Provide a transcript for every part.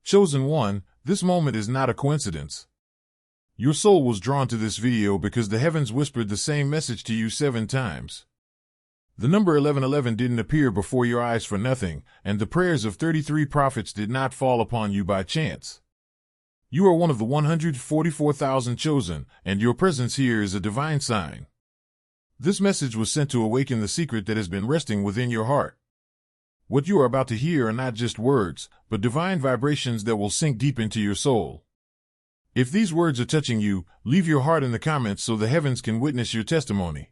Chosen one, this moment is not a coincidence. Your soul was drawn to this video because the heavens whispered the same message to you 7 times. The number 1111 didn't appear before your eyes for nothing, and the prayers of 33 prophets did not fall upon you by chance. You are one of the 144,000 chosen, and your presence here is a divine sign. This message was sent to awaken the secret that has been resting within your heart. What you are about to hear are not just words, but divine vibrations that will sink deep into your soul. If these words are touching you, leave your heart in the comments so the heavens can witness your testimony.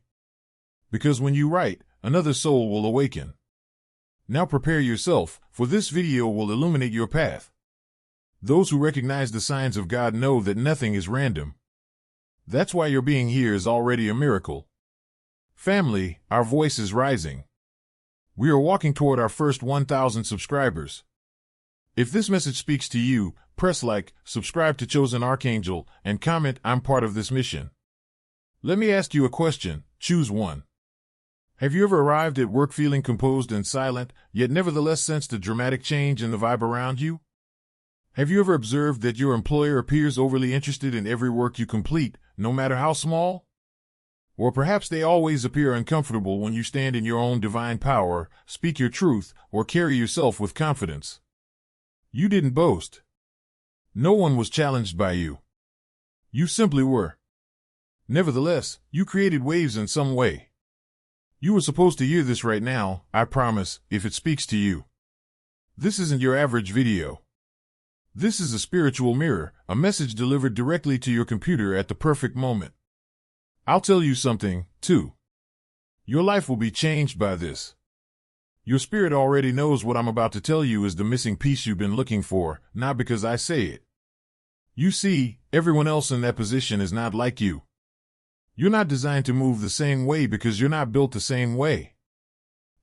Because when you write, another soul will awaken. Now prepare yourself, for this video will illuminate your path. Those who recognize the signs of God know that nothing is random. That's why your being here is already a miracle. Family, our voice is rising. We are walking toward our first 1,000 subscribers. If this message speaks to you, press like, subscribe to Chosen Archangel, and comment, I'm part of this mission. Let me ask you a question, choose one. Have you ever arrived at work feeling composed and silent, yet nevertheless sensed a dramatic change in the vibe around you? Have you ever observed that your employer appears overly interested in every work you complete, no matter how small? Or perhaps they always appear uncomfortable when you stand in your own divine power, speak your truth, or carry yourself with confidence. You didn't boast. No one was challenged by you. You simply were. Nevertheless, you created waves in some way. You were supposed to hear this right now, I promise, if it speaks to you. This isn't your average video. This is a spiritual mirror, a message delivered directly to your computer at the perfect moment. I'll tell you something, too. Your life will be changed by this. Your spirit already knows what I'm about to tell you is the missing piece you've been looking for, not because I say it. You see, everyone else in that position is not like you. You're not designed to move the same way because you're not built the same way.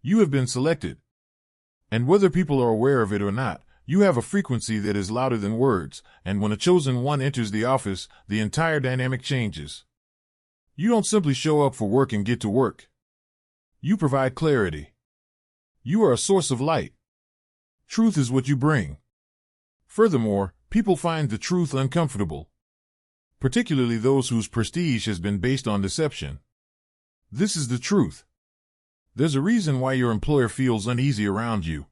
You have been selected. And whether people are aware of it or not, you have a frequency that is louder than words, and when a chosen one enters the office, the entire dynamic changes. You don't simply show up for work and get to work. You provide clarity. You are a source of light. Truth is what you bring. Furthermore, people find the truth uncomfortable, particularly those whose prestige has been based on deception. This is the truth. There's a reason why your employer feels uneasy around you.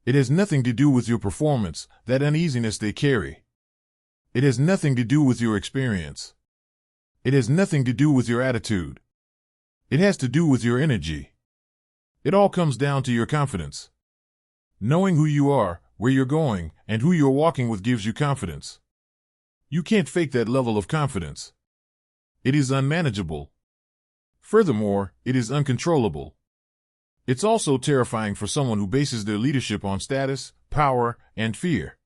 It has nothing to do with your performance, that uneasiness they carry. It has nothing to do with your experience. It has nothing to do with your attitude. It has to do with your energy. It all comes down to your confidence. Knowing who you are, where you're going, and who you're walking with gives you confidence. You can't fake that level of confidence. It is unmanageable. Furthermore, it is uncontrollable. It's also terrifying for someone who bases their leadership on status, power, and fear.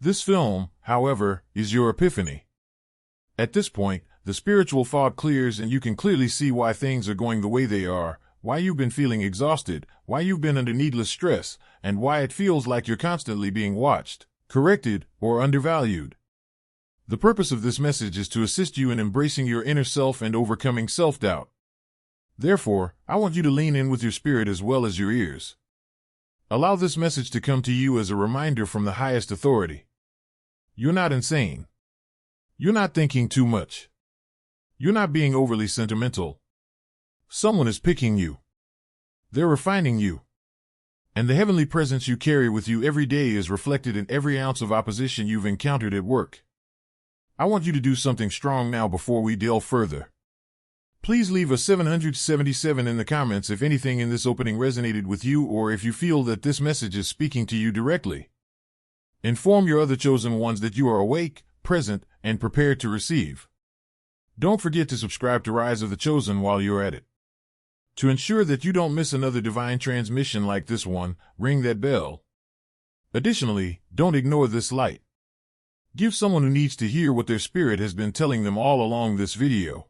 This film, however, is your epiphany. At this point, the spiritual fog clears and you can clearly see why things are going the way they are, why you've been feeling exhausted, why you've been under needless stress, and why it feels like you're constantly being watched, corrected, or undervalued. The purpose of this message is to assist you in embracing your inner self and overcoming self-doubt. Therefore, I want you to lean in with your spirit as well as your ears. Allow this message to come to you as a reminder from the highest authority. You're not insane. You're not thinking too much. You're not being overly sentimental. Someone is picking you. They're refining you. And the heavenly presence you carry with you every day is reflected in every ounce of opposition you've encountered at work. I want you to do something strong now before we delve further. Please leave a 777 in the comments if anything in this opening resonated with you or if you feel that this message is speaking to you directly. Inform your other chosen ones that you are awake, present, and prepared to receive. Don't forget to subscribe to Rise of the Chosen while you're at it. To ensure that you don't miss another divine transmission like this one, ring that bell. Additionally, don't ignore this light. Give someone who needs to hear what their spirit has been telling them all along this video.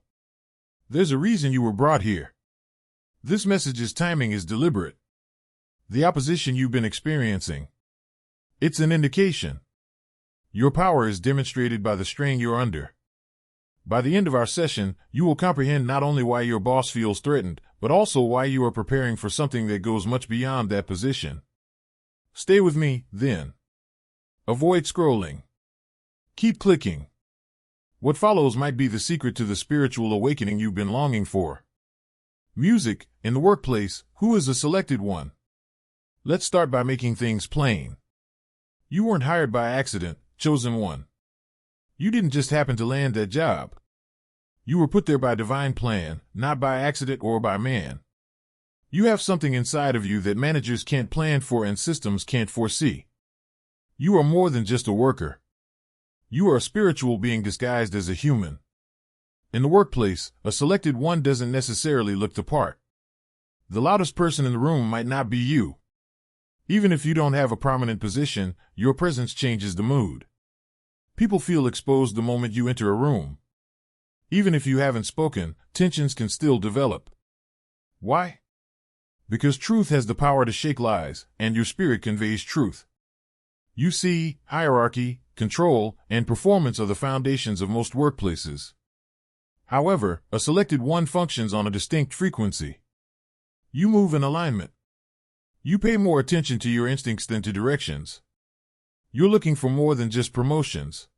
There's a reason you were brought here. This message's timing is deliberate. The opposition you've been experiencing. It's an indication. Your power is demonstrated by the strain you're under. By the end of our session, you will comprehend not only why your boss feels threatened, but also why you are preparing for something that goes much beyond that position. Stay with me, then. Avoid scrolling. Keep clicking. What follows might be the secret to the spiritual awakening you've been longing for. Music. In the workplace, who is a selected one? Let's start by making things plain. You weren't hired by accident, chosen one. You didn't just happen to land that job. You were put there by divine plan, not by accident or by man. You have something inside of you that managers can't plan for and systems can't foresee. You are more than just a worker. You are a spiritual being disguised as a human. In the workplace, a selected one doesn't necessarily look the part. The loudest person in the room might not be you. Even if you don't have a prominent position, your presence changes the mood. People feel exposed the moment you enter a room. Even if you haven't spoken, tensions can still develop. Why? Because truth has the power to shake lies, and your spirit conveys truth. You see, hierarchy, control, and performance are the foundations of most workplaces. However, a selected one functions on a distinct frequency. You move in alignment. You pay more attention to your instincts than to directions. You're looking for more than just promotions.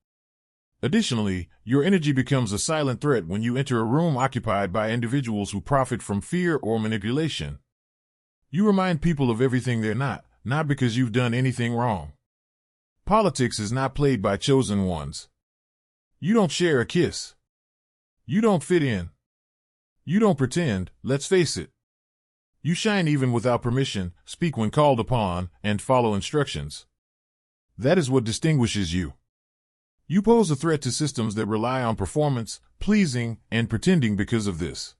Additionally, your energy becomes a silent threat when you enter a room occupied by individuals who profit from fear or manipulation. You remind people of everything they're not because you've done anything wrong. Politics is not played by chosen ones. You don't share a kiss. You don't fit in. You don't pretend, let's face it. You shine even without permission, speak when called upon, and follow instructions. That is what distinguishes you. You pose a threat to systems that rely on performance, pleasing, and pretending because of this.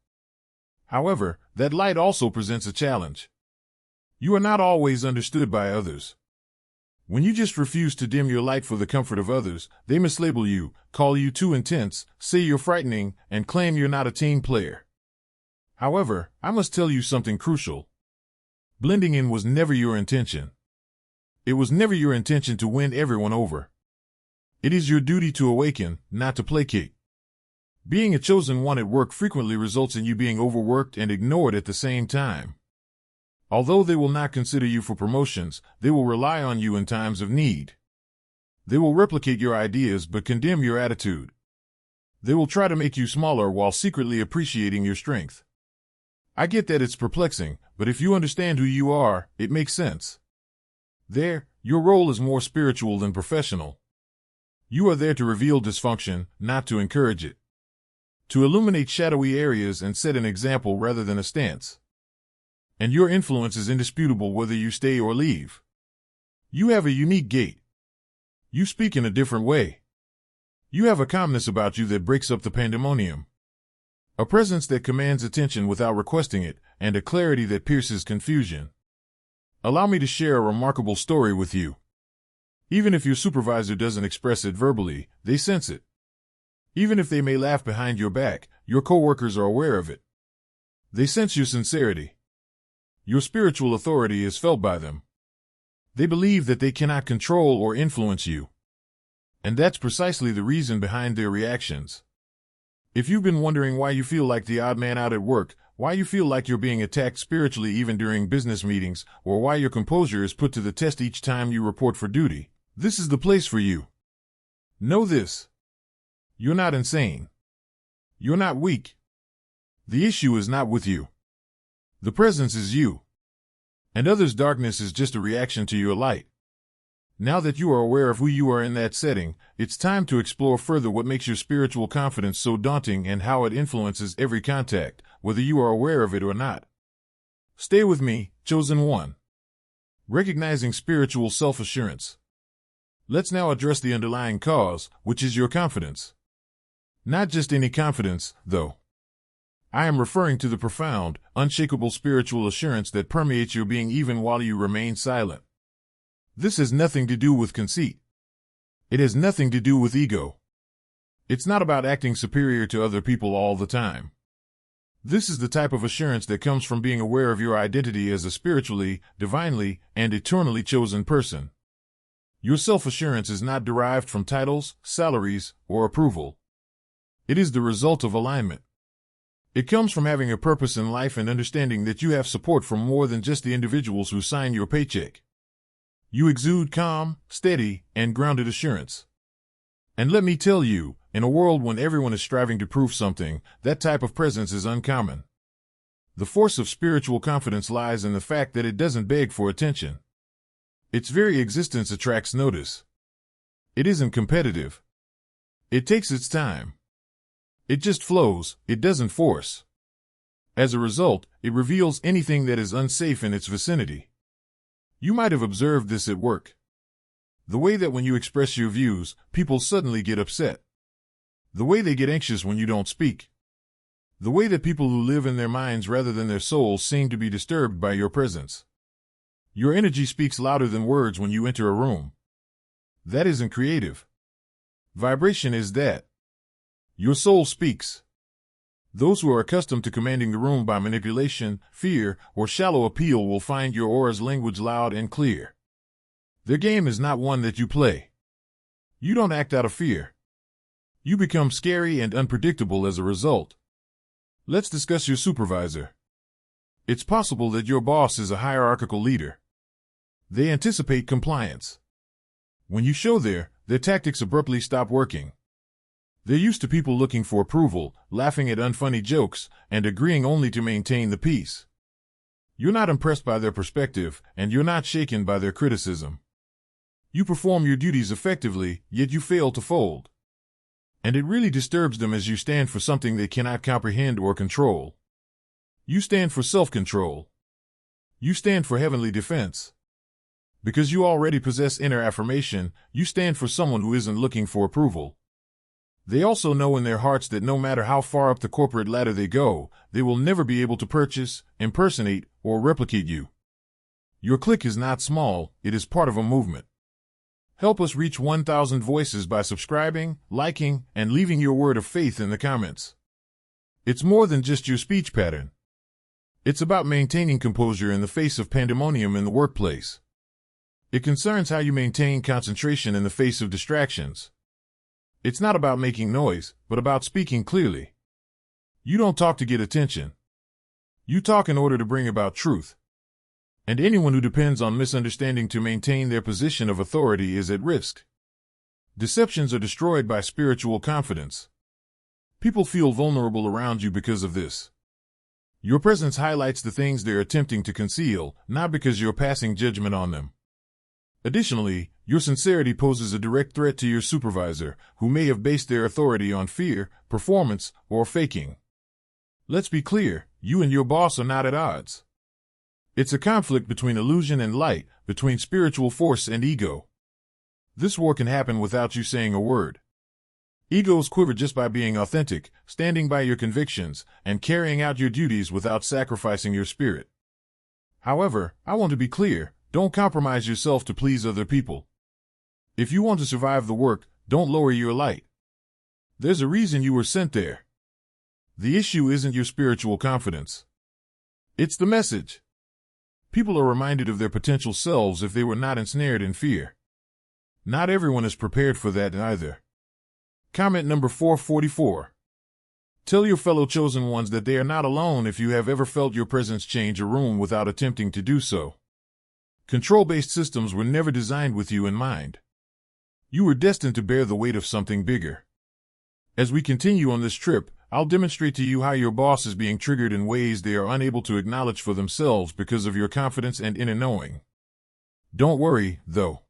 However, that light also presents a challenge. You are not always understood by others. When you just refuse to dim your light for the comfort of others, they mislabel you, call you too intense, say you're frightening, and claim you're not a team player. However, I must tell you something crucial. Blending in was never your intention. It was never your intention to win everyone over. It is your duty to awaken, not to placate. Being a chosen one at work frequently results in you being overworked and ignored at the same time. Although they will not consider you for promotions, they will rely on you in times of need. They will replicate your ideas but condemn your attitude. They will try to make you smaller while secretly appreciating your strength. I get that it's perplexing, but if you understand who you are, it makes sense. There, your role is more spiritual than professional. You are there to reveal dysfunction, not to encourage it. To illuminate shadowy areas and set an example rather than a stance. And your influence is indisputable whether you stay or leave. You have a unique gait. You speak in a different way. You have a calmness about you that breaks up the pandemonium. A presence that commands attention without requesting it, and a clarity that pierces confusion. Allow me to share a remarkable story with you. Even if your supervisor doesn't express it verbally, they sense it. Even if they may laugh behind your back, your coworkers are aware of it. They sense your sincerity. Your spiritual authority is felt by them. They believe that they cannot control or influence you. And that's precisely the reason behind their reactions. If you've been wondering why you feel like the odd man out at work, why you feel like you're being attacked spiritually even during business meetings, or why your composure is put to the test each time you report for duty, this is the place for you. Know this. You're not insane. You're not weak. The issue is not with you. The presence is you. And others' darkness is just a reaction to your light. Now that you are aware of who you are in that setting, it's time to explore further what makes your spiritual confidence so daunting and how it influences every contact, whether you are aware of it or not. Stay with me, chosen one. Recognizing spiritual self-assurance. Let's now address the underlying cause, which is your confidence. Not just any confidence, though. I am referring to the profound, unshakable spiritual assurance that permeates your being even while you remain silent. This has nothing to do with conceit. It has nothing to do with ego. It's not about acting superior to other people all the time. This is the type of assurance that comes from being aware of your identity as a spiritually, divinely, and eternally chosen person. Your self-assurance is not derived from titles, salaries, or approval. It is the result of alignment. It comes from having a purpose in life and understanding that you have support from more than just the individuals who sign your paycheck. You exude calm, steady, and grounded assurance. And let me tell you, in a world when everyone is striving to prove something, that type of presence is uncommon. The force of spiritual confidence lies in the fact that it doesn't beg for attention. Its very existence attracts notice. It isn't competitive. It takes its time. It just flows, it doesn't force. As a result, it reveals anything that is unsafe in its vicinity. You might have observed this at work. The way that when you express your views, people suddenly get upset. The way they get anxious when you don't speak. The way that people who live in their minds rather than their souls seem to be disturbed by your presence. Your energy speaks louder than words when you enter a room. That isn't creative. Vibration is that. Your soul speaks. Those who are accustomed to commanding the room by manipulation, fear, or shallow appeal will find your aura's language loud and clear. Their game is not one that you play. You don't act out of fear. You become scary and unpredictable as a result. Let's discuss your supervisor. It's possible that your boss is a hierarchical leader. They anticipate compliance. When you show their tactics abruptly stop working. They're used to people looking for approval, laughing at unfunny jokes, and agreeing only to maintain the peace. You're not impressed by their perspective, and you're not shaken by their criticism. You perform your duties effectively, yet you fail to fold. And it really disturbs them as you stand for something they cannot comprehend or control. You stand for self-control. You stand for heavenly defense. Because you already possess inner affirmation, you stand for someone who isn't looking for approval. They also know in their hearts that no matter how far up the corporate ladder they go, they will never be able to purchase, impersonate, or replicate you. Your clique is not small, it is part of a movement. Help us reach 1,000 voices by subscribing, liking, and leaving your word of faith in the comments. It's more than just your speech pattern. It's about maintaining composure in the face of pandemonium in the workplace. It concerns how you maintain concentration in the face of distractions. It's not about making noise, but about speaking clearly. You don't talk to get attention. You talk in order to bring about truth. And anyone who depends on misunderstanding to maintain their position of authority is at risk. Deceptions are destroyed by spiritual confidence. People feel vulnerable around you because of this. Your presence highlights the things they're attempting to conceal, not because you're passing judgment on them. Additionally, your sincerity poses a direct threat to your supervisor, who may have based their authority on fear, performance, or faking. Let's be clear, you and your boss are not at odds. It's a conflict between illusion and light, between spiritual force and ego. This war can happen without you saying a word. Egos quiver just by being authentic, standing by your convictions, and carrying out your duties without sacrificing your spirit. However, I want to be clear, don't compromise yourself to please other people. If you want to survive the work, don't lower your light. There's a reason you were sent there. The issue isn't your spiritual confidence. It's the message. People are reminded of their potential selves if they were not ensnared in fear. Not everyone is prepared for that either. Comment number 444. Tell your fellow chosen ones that they are not alone if you have ever felt your presence change a room without attempting to do so. Control-based systems were never designed with you in mind. You were destined to bear the weight of something bigger. As we continue on this trip, I'll demonstrate to you how your boss is being triggered in ways they are unable to acknowledge for themselves because of your confidence and inner knowing. Don't worry, though.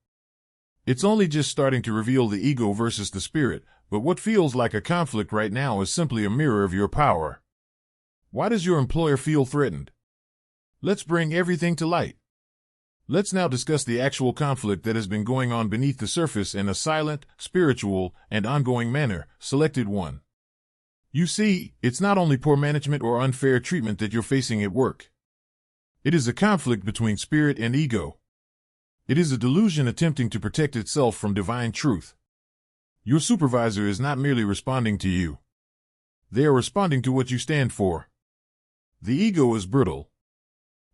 It's only just starting to reveal the ego versus the spirit, but what feels like a conflict right now is simply a mirror of your power. Why does your employer feel threatened? Let's bring everything to light. Let's now discuss the actual conflict that has been going on beneath the surface in a silent, spiritual, and ongoing manner, selected one. You see, it's not only poor management or unfair treatment that you're facing at work. It is a conflict between spirit and ego. It is a delusion attempting to protect itself from divine truth. Your supervisor is not merely responding to you. They are responding to what you stand for. The ego is brittle.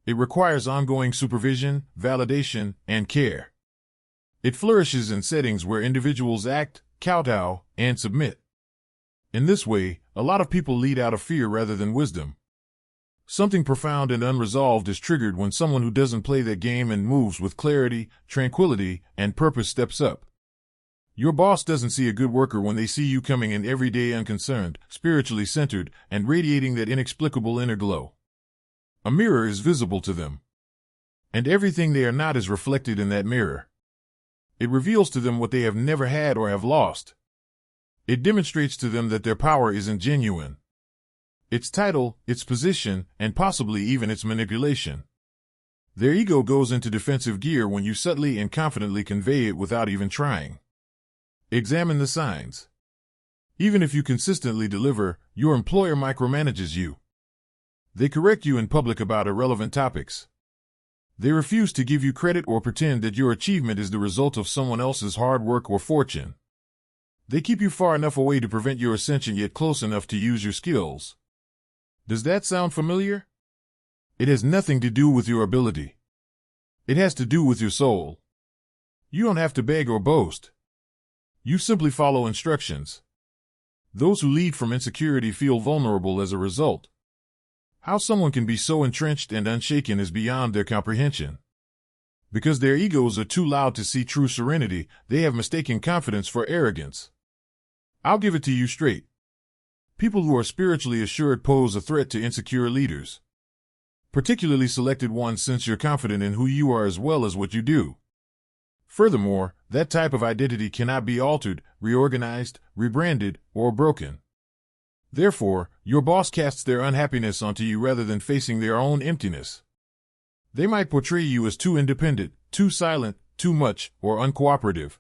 It requires ongoing supervision, validation, and care. It flourishes in settings where individuals act, kowtow, and submit. In this way, a lot of people lead out of fear rather than wisdom. Something profound and unresolved is triggered when someone who doesn't play that game and moves with clarity, tranquility, and purpose steps up. Your boss doesn't see a good worker when they see you coming in every day unconcerned, spiritually centered, and radiating that inexplicable inner glow. A mirror is visible to them, and everything they are not is reflected in that mirror. It reveals to them what they have never had or have lost. It demonstrates to them that their power isn't genuine. Its title, its position, and possibly even its manipulation. Their ego goes into defensive gear when you subtly and confidently convey it without even trying. Examine the signs. Even if you consistently deliver, your employer micromanages you. They correct you in public about irrelevant topics. They refuse to give you credit or pretend that your achievement is the result of someone else's hard work or fortune. They keep you far enough away to prevent your ascension yet close enough to use your skills. Does that sound familiar? It has nothing to do with your ability. It has to do with your soul. You don't have to beg or boast. You simply follow instructions. Those who lead from insecurity feel vulnerable as a result. How someone can be so entrenched and unshaken is beyond their comprehension. Because their egos are too loud to see true serenity, they have mistaken confidence for arrogance. I'll give it to you straight. People who are spiritually assured pose a threat to insecure leaders. Particularly selected ones, since you're confident in who you are as well as what you do. Furthermore, that type of identity cannot be altered, reorganized, rebranded, or broken. Therefore, your boss casts their unhappiness onto you rather than facing their own emptiness. They might portray you as too independent, too silent, too much, or uncooperative.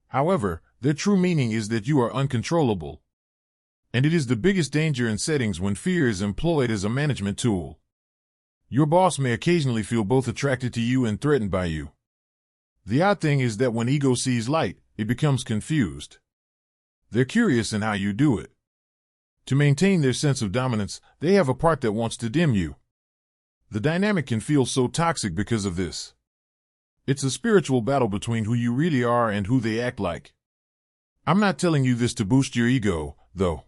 However, their true meaning is that you are uncontrollable. And it is the biggest danger in settings when fear is employed as a management tool. Your boss may occasionally feel both attracted to you and threatened by you. The odd thing is that when ego sees light, it becomes confused. They're curious in how you do it. To maintain their sense of dominance, they have a part that wants to dim you. The dynamic can feel so toxic because of this. It's a spiritual battle between who you really are and who they act like. I'm not telling you this to boost your ego, though.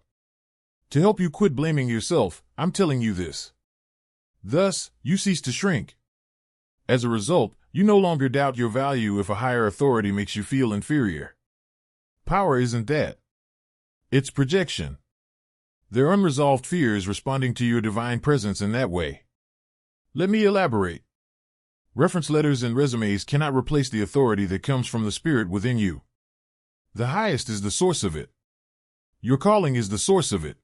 To help you quit blaming yourself, I'm telling you this. Thus, you cease to shrink. As a result, you no longer doubt your value if a higher authority makes you feel inferior. Power isn't that. It's projection. Their unresolved fear is responding to your divine presence in that way. Let me elaborate. Reference letters and resumes cannot replace the authority that comes from the spirit within you. The highest is the source of it. Your calling is the source of it.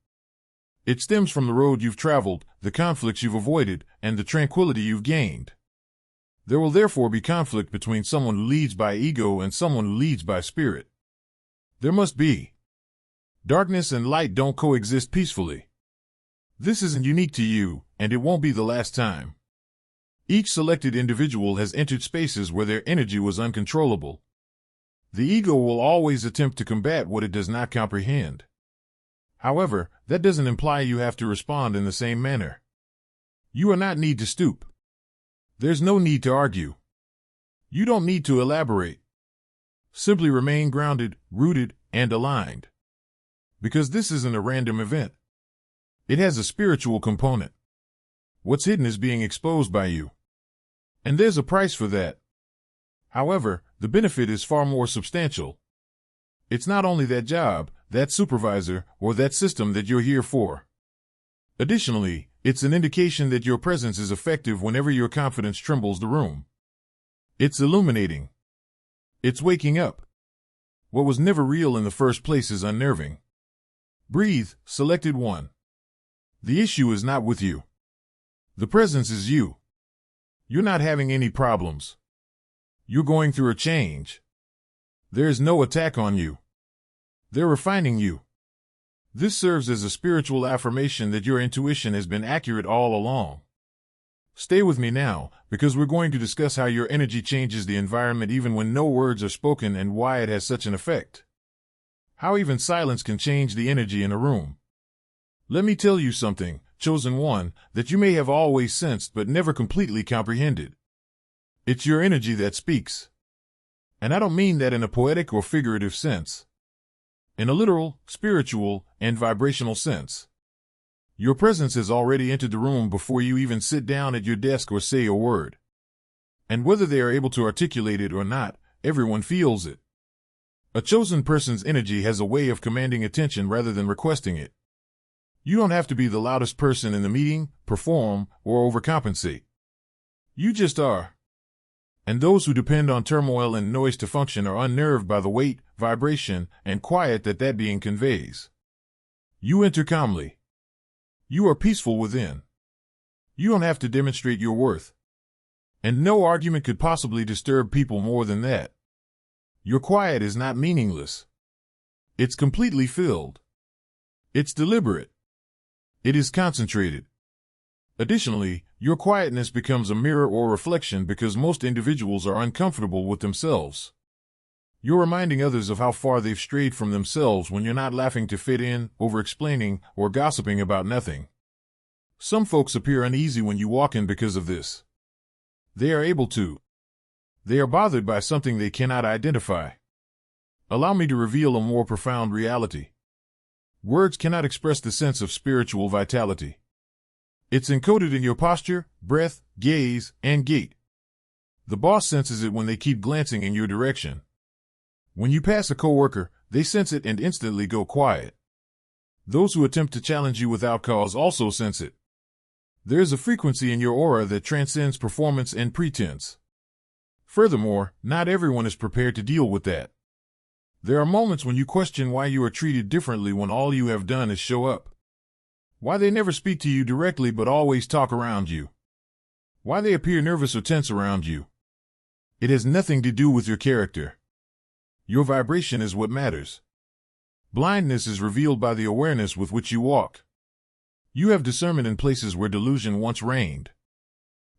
It stems from the road you've traveled, the conflicts you've avoided, and the tranquility you've gained. There will therefore be conflict between someone who leads by ego and someone who leads by spirit. There must be. Darkness and light don't coexist peacefully. This isn't unique to you, and it won't be the last time. Each selected individual has entered spaces where their energy was uncontrollable. The ego will always attempt to combat what it does not comprehend. However, that doesn't imply you have to respond in the same manner. You are not need to stoop. There's no need to argue. You don't need to elaborate. Simply remain grounded, rooted, and aligned. Because this isn't a random event. It has a spiritual component. What's hidden is being exposed by you. And there's a price for that. However, the benefit is far more substantial. It's not only that job, that supervisor, or that system that you're here for. Additionally, it's an indication that your presence is effective whenever your confidence trembles the room. It's illuminating. It's waking up. What was never real in the first place is unnerving. Breathe, selected one. The issue is not with you. The presence is you. You're not having any problems. You're going through a change. There is no attack on you. They're refining you. This serves as a spiritual affirmation that your intuition has been accurate all along. Stay with me now, because we're going to discuss how your energy changes the environment even when no words are spoken and why it has such an effect. How even silence can change the energy in a room. Let me tell you something, chosen one, that you may have always sensed but never completely comprehended. It's your energy that speaks. And I don't mean that in a poetic or figurative sense. In a literal, spiritual, and vibrational sense. Your presence has already entered the room before you even sit down at your desk or say a word. And whether they are able to articulate it or not, everyone feels it. A chosen person's energy has a way of commanding attention rather than requesting it. You don't have to be the loudest person in the meeting, perform, or overcompensate. You just are. And those who depend on turmoil and noise to function are unnerved by the weight, vibration, and quiet that being conveys. You enter calmly. You are peaceful within. You don't have to demonstrate your worth. And no argument could possibly disturb people more than that. Your quiet is not meaningless. It's completely filled. It's deliberate. It is concentrated. Additionally, your quietness becomes a mirror or reflection because most individuals are uncomfortable with themselves. You're reminding others of how far they've strayed from themselves when you're not laughing to fit in, over-explaining, or gossiping about nothing. Some folks appear uneasy when you walk in because of this. They are able to. They are bothered by something they cannot identify. Allow me to reveal a more profound reality. Words cannot express the sense of spiritual vitality. It's encoded in your posture, breath, gaze, and gait. The boss senses it when they keep glancing in your direction. When you pass a coworker, they sense it and instantly go quiet. Those who attempt to challenge you without cause also sense it. There is a frequency in your aura that transcends performance and pretense. Furthermore, not everyone is prepared to deal with that. There are moments when you question why you are treated differently when all you have done is show up. Why they never speak to you directly but always talk around you. Why they appear nervous or tense around you. It has nothing to do with your character. Your vibration is what matters. Blindness is revealed by the awareness with which you walk. You have discernment in places where delusion once reigned.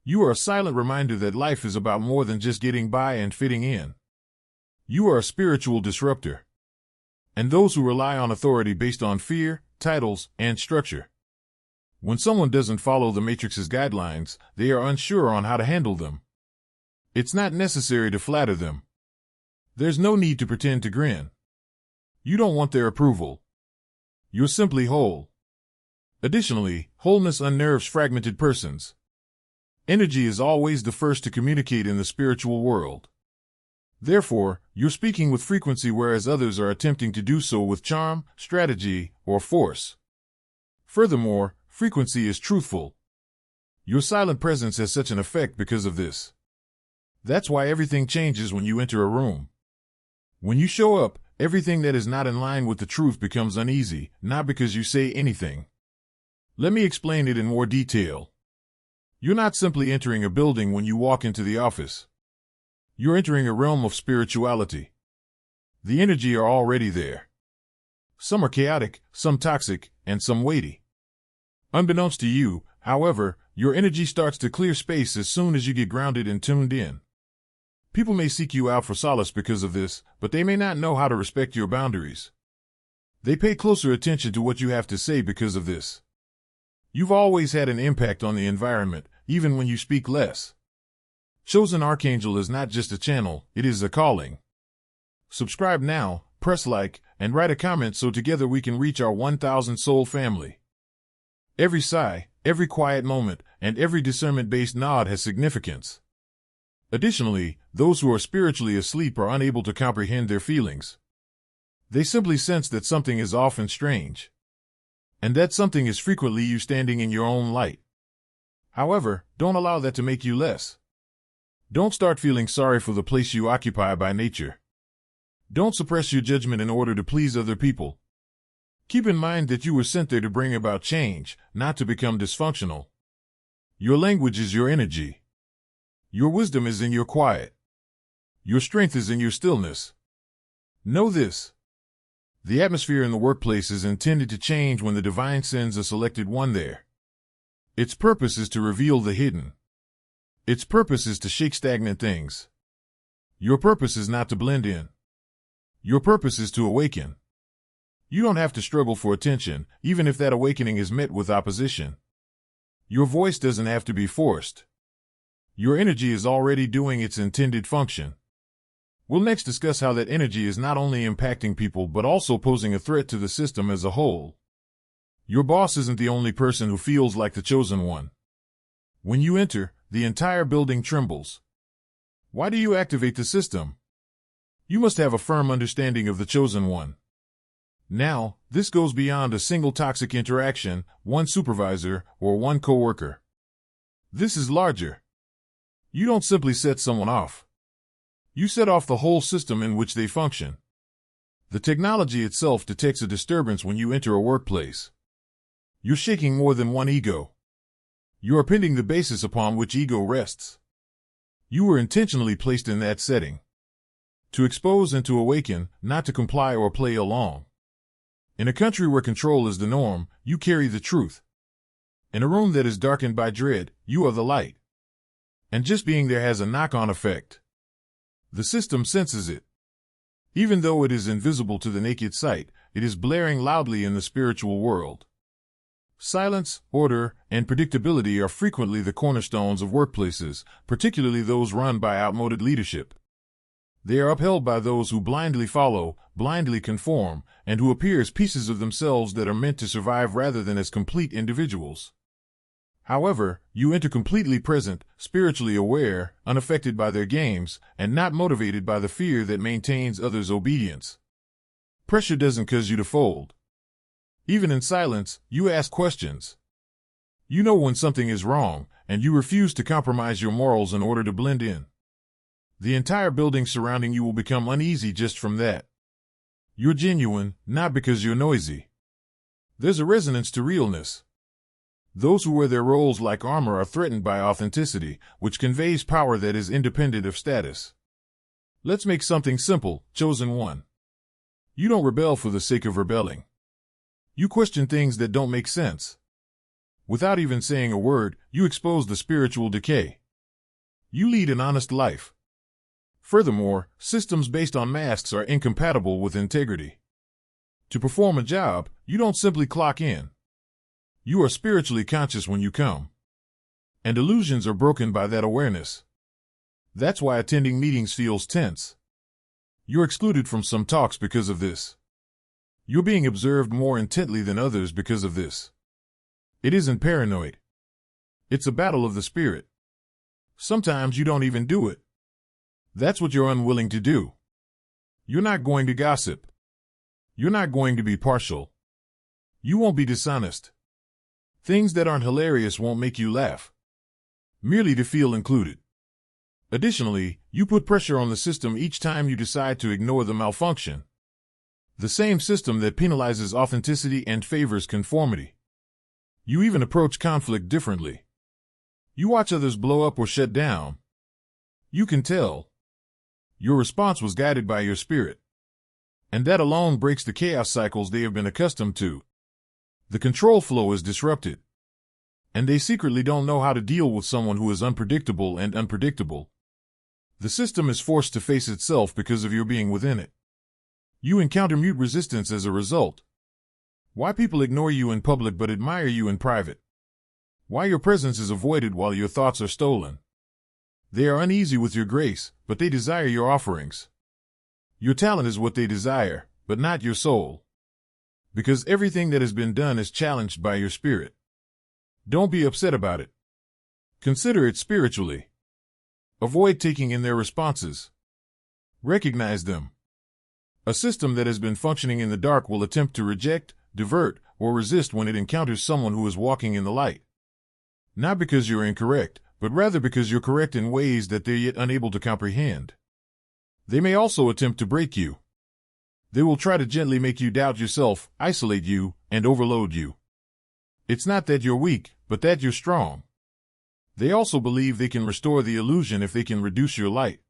You are a silent reminder that life is about more than just getting by and fitting in. You are a spiritual disruptor. And those who rely on authority based on fear, titles, and structure. When someone doesn't follow the Matrix's guidelines, they are unsure on how to handle them. It's not necessary to flatter them. There's no need to pretend to grin. You don't want their approval. You're simply whole. Additionally, wholeness unnerves fragmented persons. Energy is always the first to communicate in the spiritual world. Therefore, you're speaking with frequency whereas others are attempting to do so with charm, strategy, or force. Furthermore, frequency is truthful. Your silent presence has such an effect because of this. That's why everything changes when you enter a room. When you show up, everything that is not in line with the truth becomes uneasy, not because you say anything. Let me explain it in more detail. You're not simply entering a building when you walk into the office. You're entering a realm of spirituality. The energy are already there. Some are chaotic, some toxic, and some weighty. Unbeknownst to you, however, your energy starts to clear space as soon as you get grounded and tuned in. People may seek you out for solace because of this, but they may not know how to respect your boundaries. They pay closer attention to what you have to say because of this. You've always had an impact on the environment, even when you speak less. Chosen Archangel is not just a channel, it is a calling. Subscribe now, press like, and write a comment so together we can reach our 1,000 soul family. Every sigh, every quiet moment, and every discernment-based nod has significance. Additionally, those who are spiritually asleep are unable to comprehend their feelings. They simply sense that something is off and strange. And that something is frequently you standing in your own light. However, don't allow that to make you less. Don't start feeling sorry for the place you occupy by nature. Don't suppress your judgment in order to please other people. Keep in mind that you were sent there to bring about change, not to become dysfunctional. Your language is your energy. Your wisdom is in your quiet. Your strength is in your stillness. Know this. The atmosphere in the workplace is intended to change when the divine sends a selected one there. Its purpose is to reveal the hidden. Its purpose is to shake stagnant things. Your purpose is not to blend in. Your purpose is to awaken. You don't have to struggle for attention, even if that awakening is met with opposition. Your voice doesn't have to be forced. Your energy is already doing its intended function. We'll next discuss how that energy is not only impacting people but also posing a threat to the system as a whole. Your boss isn't the only person who feels like the chosen one. When you enter, the entire building trembles. Why do you activate the system? You must have a firm understanding of the chosen one. Now, this goes beyond a single toxic interaction, one supervisor, or one coworker. This is larger. You don't simply set someone off. You set off the whole system in which they function. The technology itself detects a disturbance when you enter a workplace. You're shaking more than one ego. You are pinning the basis upon which ego rests. You were intentionally placed in that setting. To expose and to awaken, not to comply or play along. In a country where control is the norm, you carry the truth. In a room that is darkened by dread, you are the light. And just being there has a knock-on effect. The system senses it. Even though it is invisible to the naked sight, it is blaring loudly in the spiritual world. Silence, order, and predictability are frequently the cornerstones of workplaces, particularly those run by outmoded leadership. They are upheld by those who blindly follow, blindly conform, and who appear as pieces of themselves that are meant to survive rather than as complete individuals. However, you enter completely present, spiritually aware, unaffected by their games, and not motivated by the fear that maintains others' obedience. Pressure doesn't cause you to fold. Even in silence, you ask questions. You know when something is wrong, and you refuse to compromise your morals in order to blend in. The entire building surrounding you will become uneasy just from that. You're genuine, not because you're noisy. There's a resonance to realness. Those who wear their roles like armor are threatened by authenticity, which conveys power that is independent of status. Let's make something simple, chosen one. You don't rebel for the sake of rebelling. You question things that don't make sense. Without even saying a word, you expose the spiritual decay. You lead an honest life. Furthermore, systems based on masks are incompatible with integrity. To perform a job, you don't simply clock in. You are spiritually conscious when you come. And illusions are broken by that awareness. That's why attending meetings feels tense. You're excluded from some talks because of this. You're being observed more intently than others because of this. It isn't paranoid. It's a battle of the spirit. Sometimes you don't even do it. That's what you're unwilling to do. You're not going to gossip. You're not going to be partial. You won't be dishonest. Things that aren't hilarious won't make you laugh. Merely to feel included. Additionally, you put pressure on the system each time you decide to ignore the malfunction. The same system that penalizes authenticity and favors conformity. You even approach conflict differently. You watch others blow up or shut down. You can tell. Your response was guided by your spirit. And that alone breaks the chaos cycles they have been accustomed to. The control flow is disrupted. And they secretly don't know how to deal with someone who is unpredictable and unpredictable. The system is forced to face itself because of your being within it. You encounter mute resistance as a result. Why people ignore you in public but admire you in private. Why your presence is avoided while your thoughts are stolen. They are uneasy with your grace, but they desire your offerings. Your talent is what they desire, but not your soul. Because everything that has been done is challenged by your spirit. Don't be upset about it. Consider it spiritually. Avoid taking in their responses. Recognize them. A system that has been functioning in the dark will attempt to reject, divert, or resist when it encounters someone who is walking in the light. Not because you're incorrect, but rather because you're correct in ways that they're yet unable to comprehend. They may also attempt to break you. They will try to gently make you doubt yourself, isolate you, and overload you. It's not that you're weak, but that you're strong. They also believe they can restore the illusion if they can reduce your light.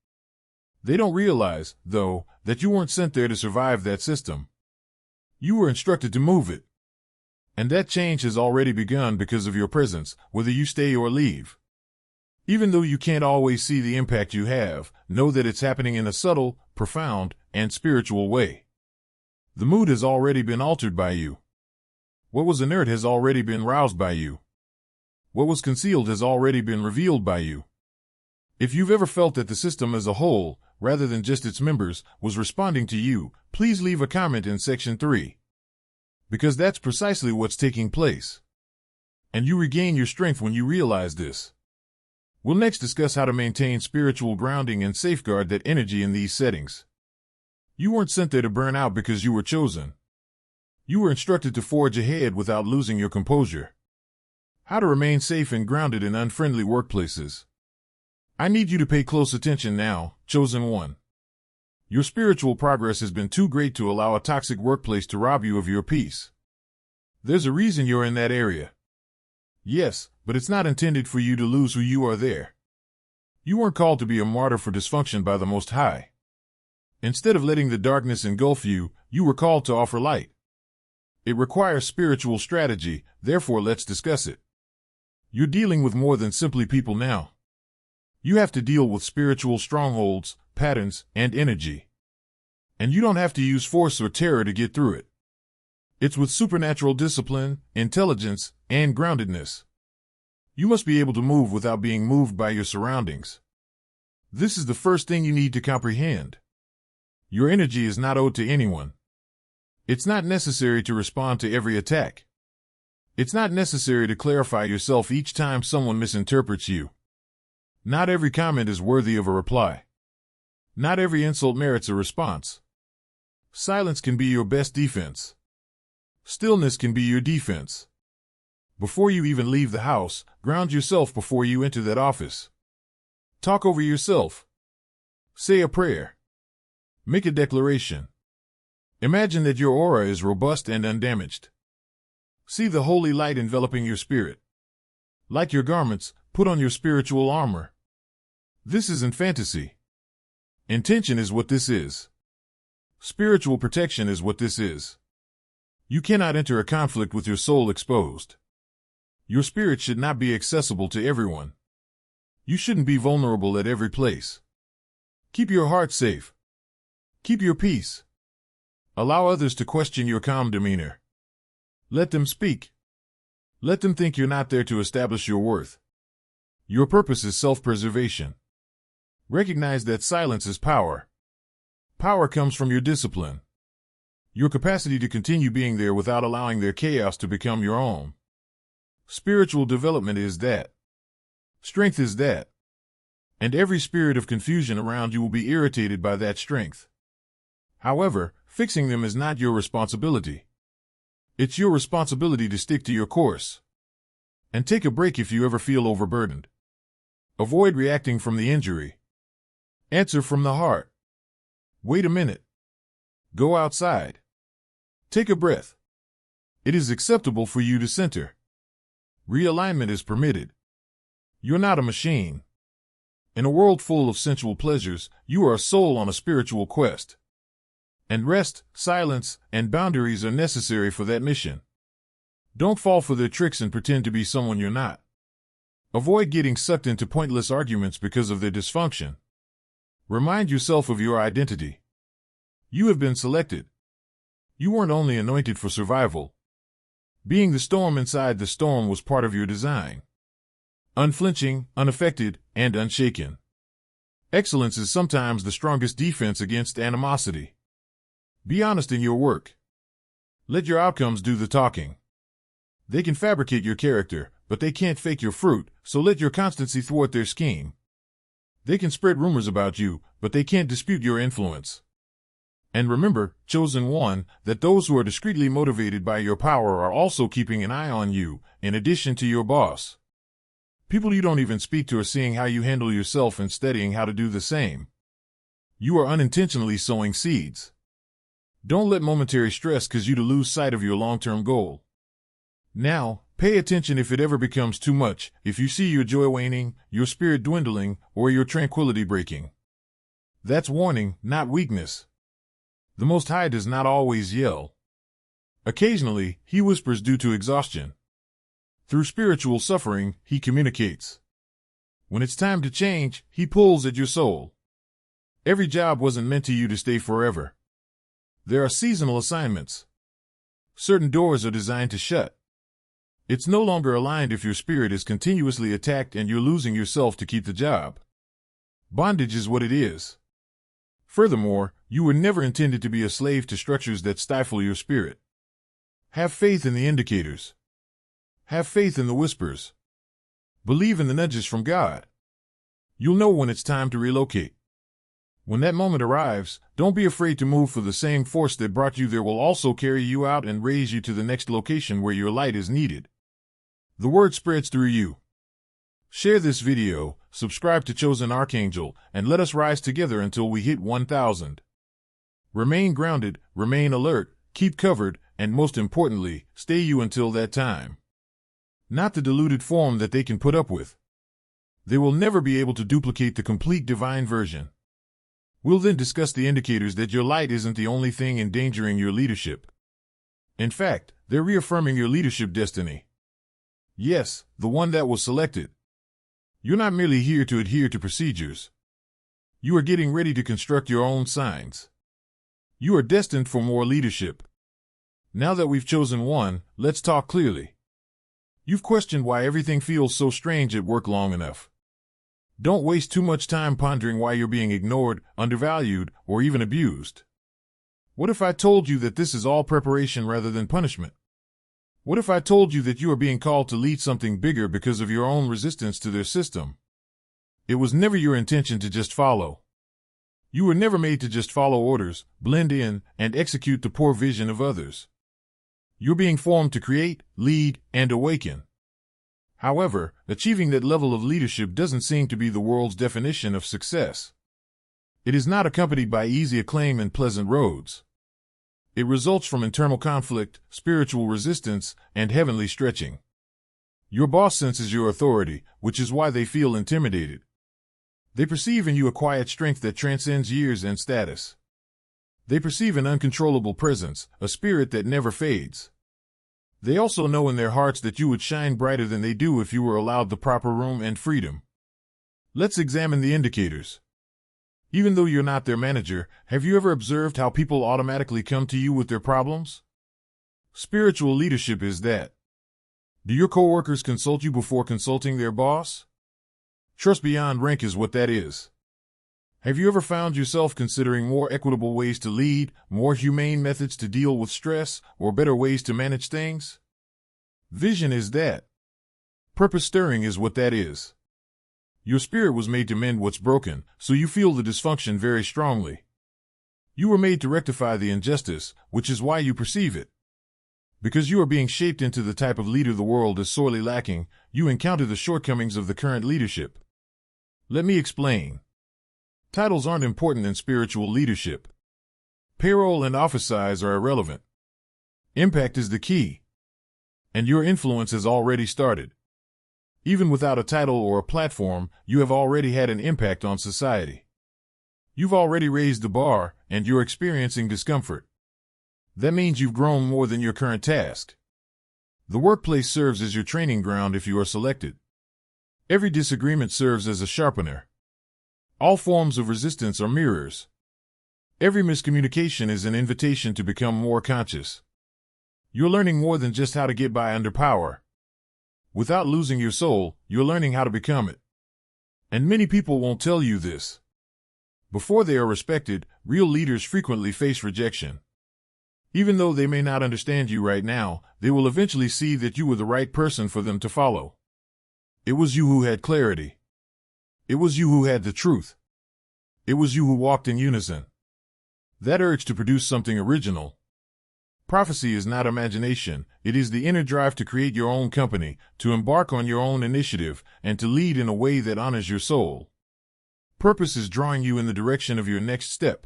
They don't realize, though, that you weren't sent there to survive that system. You were instructed to move it. And that change has already begun because of your presence, whether you stay or leave. Even though you can't always see the impact you have, know that it's happening in a subtle, profound, and spiritual way. The mood has already been altered by you. What was inert has already been roused by you. What was concealed has already been revealed by you. If you've ever felt that the system as a whole, rather than just its members, was responding to you, please leave a comment in section 3. Because that's precisely what's taking place. And you regain your strength when you realize this. We'll next discuss how to maintain spiritual grounding and safeguard that energy in these settings. You weren't sent there to burn out because you were chosen. You were instructed to forge ahead without losing your composure. How to remain safe and grounded in unfriendly workplaces. I need you to pay close attention now, chosen one. Your spiritual progress has been too great to allow a toxic workplace to rob you of your peace. There's a reason you're in that area. Yes, but it's not intended for you to lose who you are there. You weren't called to be a martyr for dysfunction by the Most High. Instead of letting the darkness engulf you, you were called to offer light. It requires spiritual strategy, therefore let's discuss it. You're dealing with more than simply people now. You have to deal with spiritual strongholds, patterns, and energy. And you don't have to use force or terror to get through it. It's with supernatural discipline, intelligence, and groundedness. You must be able to move without being moved by your surroundings. This is the first thing you need to comprehend. Your energy is not owed to anyone. It's not necessary to respond to every attack. It's not necessary to clarify yourself each time someone misinterprets you. Not every comment is worthy of a reply. Not every insult merits a response. Silence can be your best defense. Stillness can be your defense. Before you even leave the house, ground yourself before you enter that office. Talk over yourself. Say a prayer. Make a declaration. Imagine that your aura is robust and undamaged. See the holy light enveloping your spirit. Like your garments, put on your spiritual armor. This isn't fantasy. Intention is what this is. Spiritual protection is what this is. You cannot enter a conflict with your soul exposed. Your spirit should not be accessible to everyone. You shouldn't be vulnerable at every place. Keep your heart safe. Keep your peace. Allow others to question your calm demeanor. Let them speak. Let them think you're not there to establish your worth. Your purpose is self-preservation. Recognize that silence is power. Power comes from your discipline. Your capacity to continue being there without allowing their chaos to become your own. Spiritual development is that. Strength is that. And every spirit of confusion around you will be irritated by that strength. However, fixing them is not your responsibility. It's your responsibility to stick to your course. And take a break if you ever feel overburdened. Avoid reacting from the injury. Answer from the heart. Wait a minute. Go outside. Take a breath. It is acceptable for you to center. Realignment is permitted. You're not a machine. In a world full of sensual pleasures, you are a soul on a spiritual quest. And rest, silence, and boundaries are necessary for that mission. Don't fall for their tricks and pretend to be someone you're not. Avoid getting sucked into pointless arguments because of their dysfunction. Remind yourself of your identity. You have been selected. You weren't only anointed for survival. Being the storm inside the storm was part of your design. Unflinching, unaffected, and unshaken. Excellence is sometimes the strongest defense against animosity. Be honest in your work. Let your outcomes do the talking. They can fabricate your character, but they can't fake your fruit, so let your constancy thwart their scheme. They can spread rumors about you, but they can't dispute your influence. And remember, chosen one, that those who are discreetly motivated by your power are also keeping an eye on you, in addition to your boss. People you don't even speak to are seeing how you handle yourself and studying how to do the same. You are unintentionally sowing seeds. Don't let momentary stress cause you to lose sight of your long-term goal. Now, pay attention if it ever becomes too much, if you see your joy waning, your spirit dwindling, or your tranquility breaking. That's warning, not weakness. The Most High does not always yell. Occasionally, he whispers due to exhaustion. Through spiritual suffering, he communicates. When it's time to change, he pulls at your soul. Every job wasn't meant to you to stay forever. There are seasonal assignments. Certain doors are designed to shut. It's no longer aligned if your spirit is continuously attacked and you're losing yourself to keep the job. Bondage is what it is. Furthermore, you were never intended to be a slave to structures that stifle your spirit. Have faith in the indicators. Have faith in the whispers. Believe in the nudges from God. You'll know when it's time to relocate. When that moment arrives, don't be afraid to move, for the same force that brought you there will also carry you out and raise you to the next location where your light is needed. The word spreads through you. Share this video, subscribe to Chosen Archangel, and let us rise together until we hit 1,000. Remain grounded, remain alert, keep covered, and most importantly, stay you until that time. Not the diluted form that they can put up with. They will never be able to duplicate the complete divine version. We'll then discuss the indicators that your light isn't the only thing endangering your leadership. In fact, they're reaffirming your leadership destiny. Yes, the one that was selected. You're not merely here to adhere to procedures. You are getting ready to construct your own signs. You are destined for more leadership. Now that we've chosen one, let's talk clearly. You've questioned why everything feels so strange at work long enough. Don't waste too much time pondering why you're being ignored, undervalued, or even abused. What if I told you that this is all preparation rather than punishment? What if I told you that you are being called to lead something bigger because of your own resistance to their system? It was never your intention to just follow. You were never made to just follow orders, blend in, and execute the poor vision of others. You're being formed to create, lead, and awaken. However, achieving that level of leadership doesn't seem to be the world's definition of success. It is not accompanied by easy acclaim and pleasant roads. It results from internal conflict, spiritual resistance, and heavenly stretching. Your boss senses your authority, which is why they feel intimidated. They perceive in you a quiet strength that transcends years and status. They perceive an uncontrollable presence, a spirit that never fades. They also know in their hearts that you would shine brighter than they do if you were allowed the proper room and freedom. Let's examine the indicators. Even though you're not their manager, have you ever observed how people automatically come to you with their problems? Spiritual leadership is that. Do your coworkers consult you before consulting their boss? Trust beyond rank is what that is. Have you ever found yourself considering more equitable ways to lead, more humane methods to deal with stress, or better ways to manage things? Vision is that. Purpose stirring is what that is. Your spirit was made to mend what's broken, so you feel the dysfunction very strongly. You were made to rectify the injustice, which is why you perceive it. Because you are being shaped into the type of leader the world is sorely lacking, you encounter the shortcomings of the current leadership. Let me explain. Titles aren't important in spiritual leadership. Payroll and office size are irrelevant. Impact is the key. And your influence has already started. Even without a title or a platform, you have already had an impact on society. You've already raised the bar, and you're experiencing discomfort. That means you've grown more than your current task. The workplace serves as your training ground if you are selected. Every disagreement serves as a sharpener. All forms of resistance are mirrors. Every miscommunication is an invitation to become more conscious. You're learning more than just how to get by under power. Without losing your soul, you're learning how to become it. And many people won't tell you this. Before they are respected, real leaders frequently face rejection. Even though they may not understand you right now, they will eventually see that you were the right person for them to follow. It was you who had clarity. It was you who had the truth. It was you who walked in unison. That urge to produce something original. Prophecy is not imagination, it is the inner drive to create your own company, to embark on your own initiative, and to lead in a way that honors your soul. Purpose is drawing you in the direction of your next step.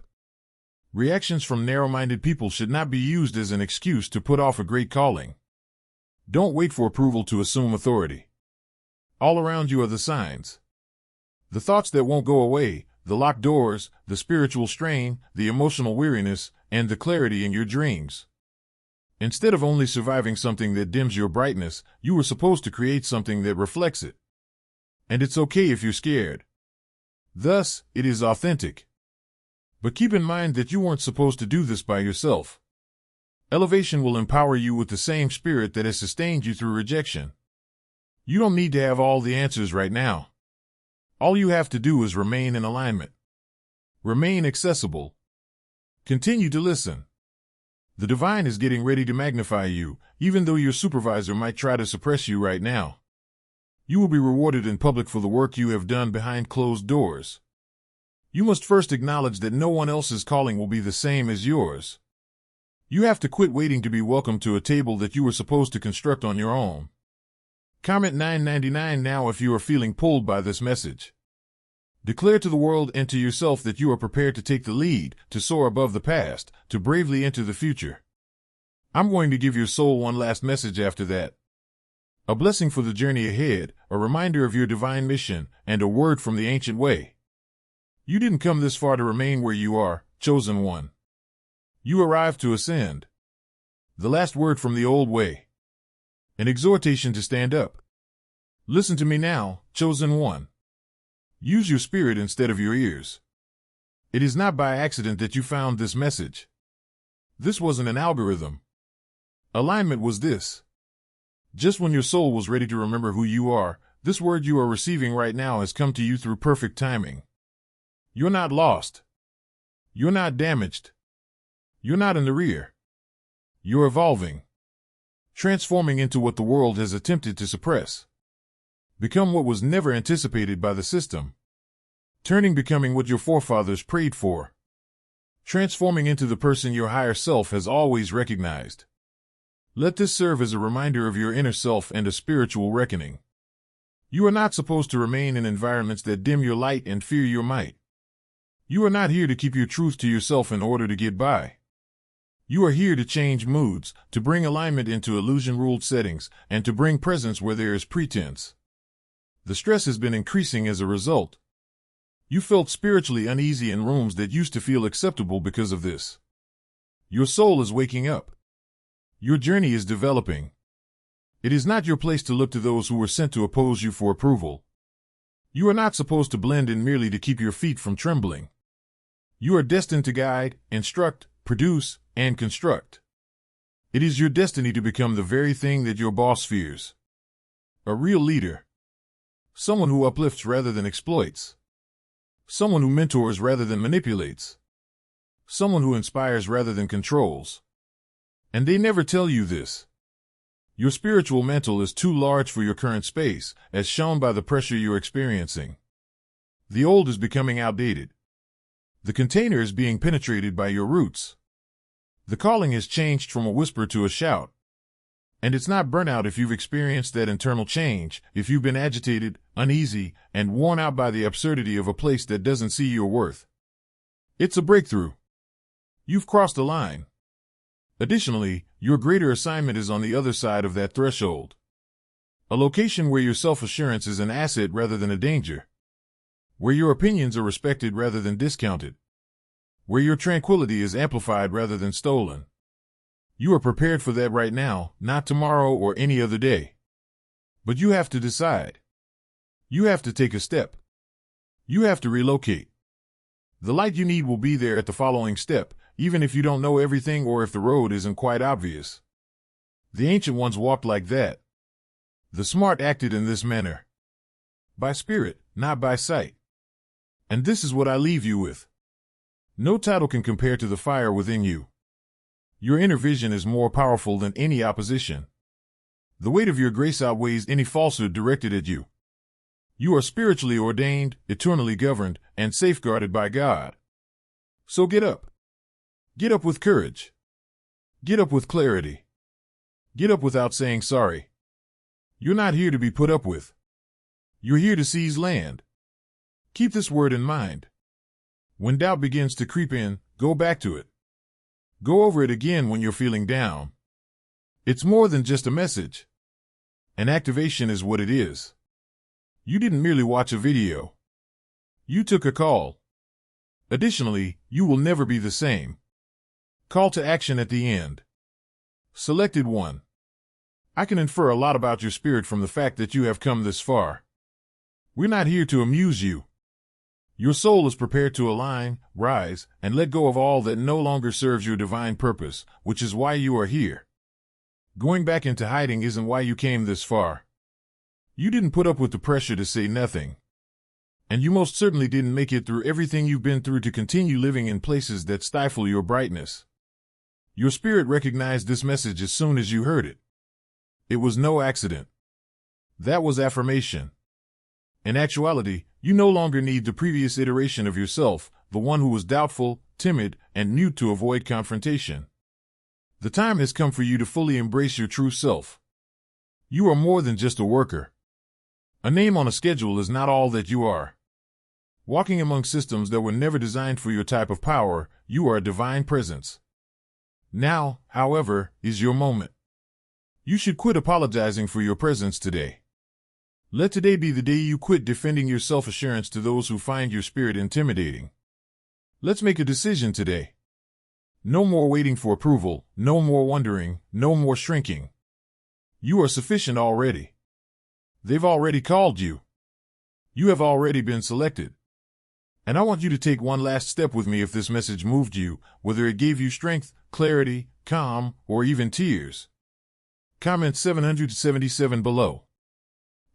Reactions from narrow-minded people should not be used as an excuse to put off a great calling. Don't wait for approval to assume authority. All around you are the signs. The thoughts that won't go away, the locked doors, the spiritual strain, the emotional weariness, and the clarity in your dreams. Instead of only surviving something that dims your brightness, you were supposed to create something that reflects it. And it's okay if you're scared. Thus, it is authentic. But keep in mind that you weren't supposed to do this by yourself. Elevation will empower you with the same spirit that has sustained you through rejection. You don't need to have all the answers right now. All you have to do is remain in alignment. Remain accessible. Continue to listen. The divine is getting ready to magnify you, even though your supervisor might try to suppress you right now. You will be rewarded in public for the work you have done behind closed doors. You must first acknowledge that no one else's calling will be the same as yours. You have to quit waiting to be welcomed to a table that you were supposed to construct on your own. Comment $9.99 now if you are feeling pulled by this message. Declare to the world and to yourself that you are prepared to take the lead, to soar above the past, to bravely enter the future. I'm going to give your soul one last message after that. A blessing for the journey ahead, a reminder of your divine mission, and a word from the ancient way. You didn't come this far to remain where you are, chosen one. You arrived to ascend. The last word from the old way. An exhortation to stand up. Listen to me now, chosen one. Use your spirit instead of your ears. It is not by accident that you found this message. This wasn't an algorithm. Alignment was this. Just when your soul was ready to remember who you are, this word you are receiving right now has come to you through perfect timing. You're not lost. You're not damaged. You're not in the rear. You're evolving. Transforming into what the world has attempted to suppress. Become what was never anticipated by the system. Becoming what your forefathers prayed for. Transforming into the person your higher self has always recognized. Let this serve as a reminder of your inner self and a spiritual reckoning. You are not supposed to remain in environments that dim your light and fear your might. You are not here to keep your truth to yourself in order to get by. You are here to change moods, to bring alignment into illusion-ruled settings, and to bring presence where there is pretense. The stress has been increasing as a result. You felt spiritually uneasy in rooms that used to feel acceptable because of this. Your soul is waking up. Your journey is developing. It is not your place to look to those who were sent to oppose you for approval. You are not supposed to blend in merely to keep your feet from trembling. You are destined to guide, instruct, produce, and construct. It is your destiny to become the very thing that your boss fears. A real leader. Someone who uplifts rather than exploits. Someone who mentors rather than manipulates. Someone who inspires rather than controls. And they never tell you this. Your spiritual mantle is too large for your current space, as shown by the pressure you're experiencing. The old is becoming outdated. The container is being penetrated by your roots. The calling has changed from a whisper to a shout. And it's not burnout if you've experienced that internal change, if you've been agitated, uneasy, and worn out by the absurdity of a place that doesn't see your worth. It's a breakthrough. You've crossed a line. Additionally, your greater assignment is on the other side of that threshold. A location where your self-assurance is an asset rather than a danger. Where your opinions are respected rather than discounted. Where your tranquility is amplified rather than stolen. You are prepared for that right now, not tomorrow or any other day. But you have to decide. You have to take a step. You have to relocate. The light you need will be there at the following step, even if you don't know everything or if the road isn't quite obvious. The ancient ones walked like that. The smart acted in this manner. By spirit, not by sight. And this is what I leave you with. No title can compare to the fire within you. Your inner vision is more powerful than any opposition. The weight of your grace outweighs any falsehood directed at you. You are spiritually ordained, eternally governed, and safeguarded by God. So get up. Get up with courage. Get up with clarity. Get up without saying sorry. You're not here to be put up with. You're here to seize land. Keep this word in mind. When doubt begins to creep in, go back to it. Go over it again when you're feeling down. It's more than just a message. An activation is what it is. You didn't merely watch a video. You took a call. Additionally, you will never be the same. Call to action at the end. Selected one. I can infer a lot about your spirit from the fact that you have come this far. We're not here to amuse you. Your soul is prepared to align, rise, and let go of all that no longer serves your divine purpose, which is why you are here. Going back into hiding isn't why you came this far. You didn't put up with the pressure to say nothing. And you most certainly didn't make it through everything you've been through to continue living in places that stifle your brightness. Your spirit recognized this message as soon as you heard it. It was no accident. That was affirmation. In actuality, you no longer need the previous iteration of yourself, the one who was doubtful, timid, and mute to avoid confrontation. The time has come for you to fully embrace your true self. You are more than just a worker. A name on a schedule is not all that you are. Walking among systems that were never designed for your type of power, you are a divine presence. Now, however, is your moment. You should quit apologizing for your presence today. Let today be the day you quit defending your self-assurance to those who find your spirit intimidating. Let's make a decision today. No more waiting for approval, no more wondering, no more shrinking. You are sufficient already. They've already called you. You have already been selected. And I want you to take one last step with me if this message moved you, whether it gave you strength, clarity, calm, or even tears. Comment 777 below.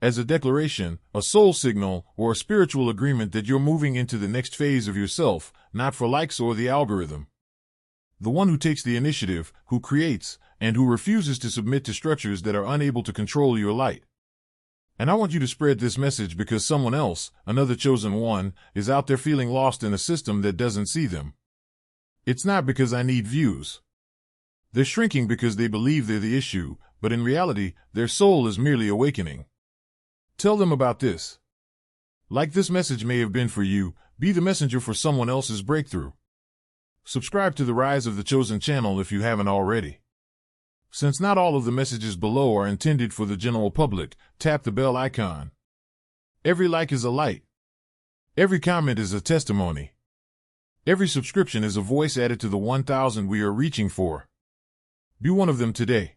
As a declaration, a soul signal, or a spiritual agreement that you're moving into the next phase of yourself, not for likes or the algorithm. The one who takes the initiative, who creates, and who refuses to submit to structures that are unable to control your light. And I want you to spread this message because someone else, another chosen one, is out there feeling lost in a system that doesn't see them. It's not because I need views. They're shrinking because they believe they're the issue, but in reality, their soul is merely awakening. Tell them about this. Like this message may have been for you, be the messenger for someone else's breakthrough. Subscribe to the Rise of the Chosen channel if you haven't already. Since not all of the messages below are intended for the general public, tap the bell icon. Every like is a light. Every comment is a testimony. Every subscription is a voice added to the 1,000 we are reaching for. Be one of them today.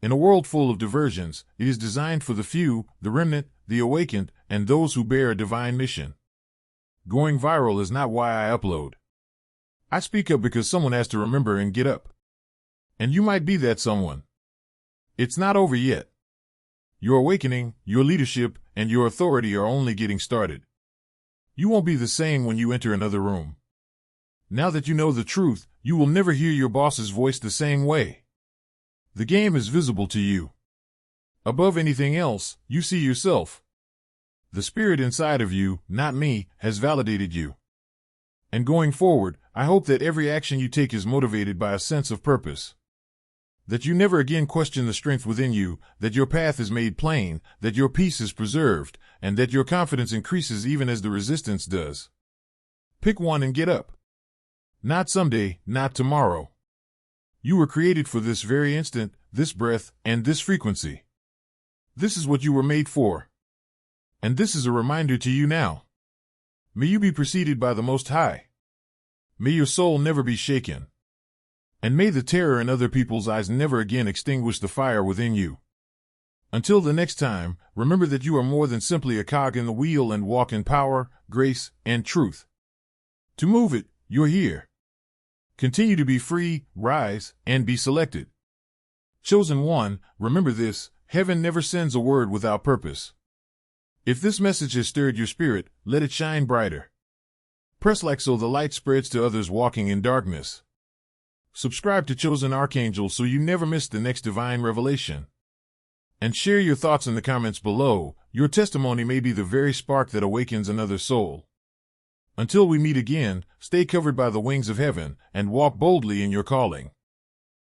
In a world full of diversions, it is designed for the few, the remnant, the awakened, and those who bear a divine mission. Going viral is not why I upload. I speak up because someone has to remember and get up. And you might be that someone. It's not over yet. Your awakening, your leadership, and your authority are only getting started. You won't be the same when you enter another room. Now that you know the truth, you will never hear your boss's voice the same way. The game is visible to you. Above anything else, you see yourself. The spirit inside of you, not me, has validated you. And going forward, I hope that every action you take is motivated by a sense of purpose. That you never again question the strength within you, that your path is made plain, that your peace is preserved, and that your confidence increases even as the resistance does. Pick one and get up. Not someday, not tomorrow. You were created for this very instant, this breath, and this frequency. This is what you were made for. And this is a reminder to you now. May you be preceded by the Most High. May your soul never be shaken. And may the terror in other people's eyes never again extinguish the fire within you. Until the next time, remember that you are more than simply a cog in the wheel and walk in power, grace, and truth. To move it, you're here. Continue to be free, rise, and be selected. Chosen one, remember this, heaven never sends a word without purpose. If this message has stirred your spirit, let it shine brighter. Press like so the light spreads to others walking in darkness. Subscribe to Chosen Archangel so you never miss the next divine revelation. And share your thoughts in the comments below. Your testimony may be the very spark that awakens another soul. Until we meet again, stay covered by the wings of heaven and walk boldly in your calling.